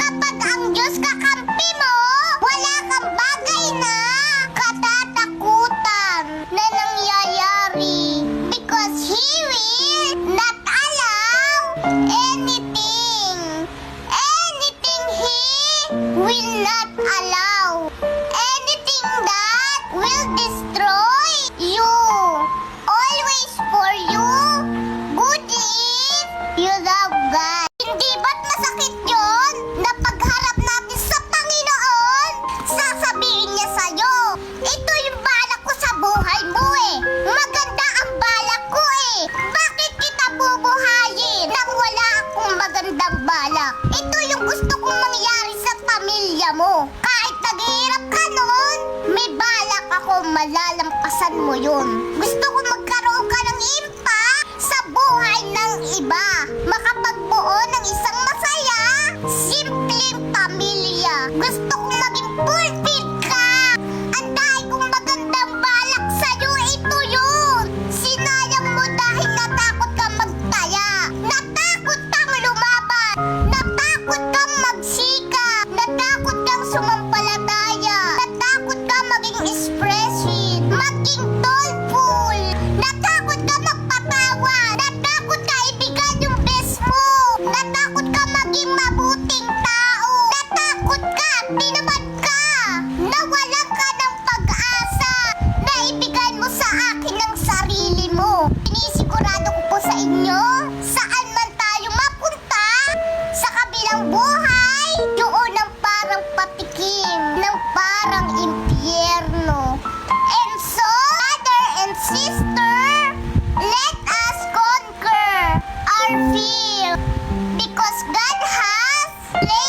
Kapag ang Diyos kakampi mo, wala kang bagay na katatakutan na nangyayari. Because He will not allow anything. Anything He will not allow. Anything that will destroy you. Always for you. Good if you love God. Hindi ba't masakit yun? Na pagharap natin sa Panginoon, sasabihin niya sa'yo, ito yung balak ko sa buhay mo eh. Maganda ang balak ko eh. Bakit kita bubuhayin nang wala akong magandang balak? Ito yung gusto kong mangyari sa pamilya mo. Kahit naghihirap ka noon, may balak ako malalampasan mo yun. Gusto ko magkaroon ka ng impact sa buhay ng iba. Makapagbuo ng isang masaya, simpleng pamilya. Gusto kong maging fulfilled ka. Ang dahil kong magandang balak sa'yo, ito yun. Sinayang mo dahil natakot kang magtaya. Natakot kang lumaban. Natakot kang magsikap. Natakot kang sumampalataya. Natakot kang maging expressive. Maging thoughtful. Natakot kang magpatawad. Natakot ka ibigay yung best mo. Natakot ka maging mabuting tao. Natakot ka at tinamad ka. Nawalan ka ng pag-asa na ibigay mo sa akin ang sarili mo. Sinisigurado ko po sa inyo, saan man tayo mapunta, sa kabilang buhay, doon ang parang patikim, ng parang impyerno. And so, brother and sister, let us conquer our fear because God has placed